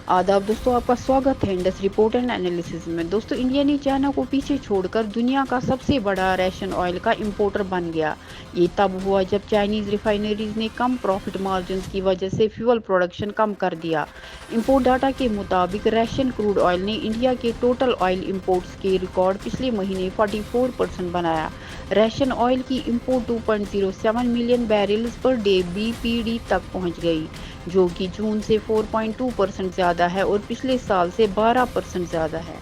आदाब दोस्तों, आपका स्वागत है इंडस रिपोर्ट एंड एनालिसिस में। दोस्तों, इंडिया ने चाइना को पीछे छोड़कर दुनिया का सबसे बड़ा रशियन ऑयल का इंपोर्टर बन गया। ये तब हुआ जब चाइनीज रिफाइनरीज ने कम प्रॉफिट मार्जिन की वजह से फ्यूल प्रोडक्शन कम कर दिया। इंपोर्ट डाटा के मुताबिक रशियन क्रूड ऑयल ने इंडिया के टोटल ऑयल इंपोर्ट्स के रिकॉर्ड पिछले महीने 44% बनाया। रशियन ऑयल की import 2.07 million barrels per day (BPD) तक पहुंच गई, जो कि जून से 4.2% ज़्यादा है और पिछले साल से 12% ज़्यादा है।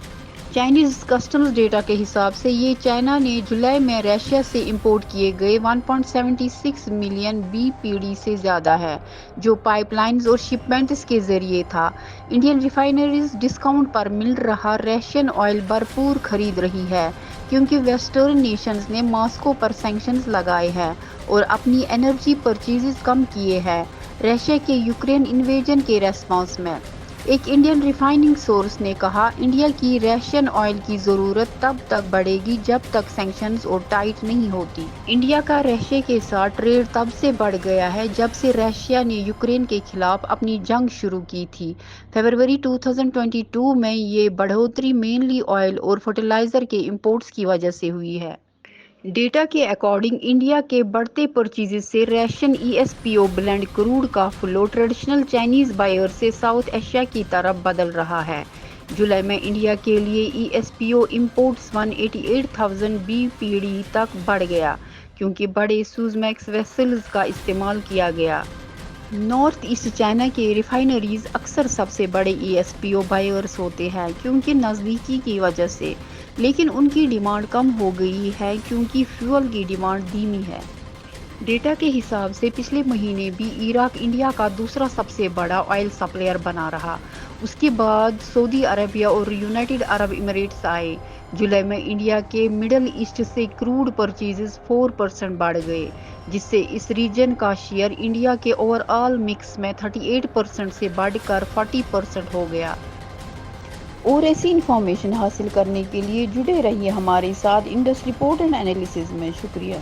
चाइनीज कस्टम्स डेटा के हिसाब से ये चाइना ने जुलाई में रशिया से इंपोर्ट किए गए 1.76 मिलियन (BPD) से ज़्यादा है, जो पाइपलाइंस और शिपमेंट्स के जरिए था। इंडियन रिफाइनरीज डिस्काउंट पर मिल रहा रशियन ऑयल भरपूर खरीद रही है, क्योंकि वेस्टर्न नेशंस ने मॉस्को पर सैंक्शंस लगाए हैं और अपनी एनर्जी परचेजेस कम किए हैं। रशिया के यूक्रेन इन्वेजन के रेस्पॉन्स में एक इंडियन रिफाइनिंग सोर्स ने कहा, इंडिया की रशियन ऑयल की ज़रूरत तब तक बढ़ेगी जब तक सैंक्शंस और टाइट नहीं होती। इंडिया का रशिया के साथ ट्रेड तब से बढ़ गया है जब से रशिया ने यूक्रेन के खिलाफ अपनी जंग शुरू की थी। फरवरी 2022 में ये बढ़ोतरी मेनली ऑयल और फर्टिलाइज़र के इंपोर्ट्स की वजह से हुई है। डेटा के अकॉर्डिंग इंडिया के बढ़ते परचेजेस से रशियन ESPO ब्लेंड क्रूड का फ्लो ट्रेडिशनल चाइनीज बायर से साउथ एशिया की तरफ बदल रहा है। जुलाई में इंडिया के लिए ESPO इंपोर्ट्स 188,000 BPD तक बढ़ गया, क्योंकि बड़े सुजमैक्स वेसल्स का इस्तेमाल किया गया। नॉर्थ ईस्ट चाइना के रिफाइनरीज अक्सर सबसे बड़े ESPO बायर्स होते हैं क्योंकि नज़दीकी की वजह से, लेकिन उनकी डिमांड कम हो गई है क्योंकि फ्यूल की डिमांड धीमी है। डेटा के हिसाब से पिछले महीने भी इराक इंडिया का दूसरा सबसे बड़ा ऑयल सप्लायर बना रहा। उसके बाद सऊदी अरबिया और यूनाइटेड अरब इमिरेट्स आए। जुलाई में इंडिया के मिडल ईस्ट से क्रूड परचेजेस 4% बढ़ गए, जिससे इस रीजन का शेयर इंडिया के ओवरऑल मिक्स में 38% से बढ़कर 40% हो गया। और ऐसी इंफॉर्मेशन हासिल करने के लिए जुड़े रहिए हमारे साथ इंडस रिपोर्ट एंड एनालिसिस में। शुक्रिया।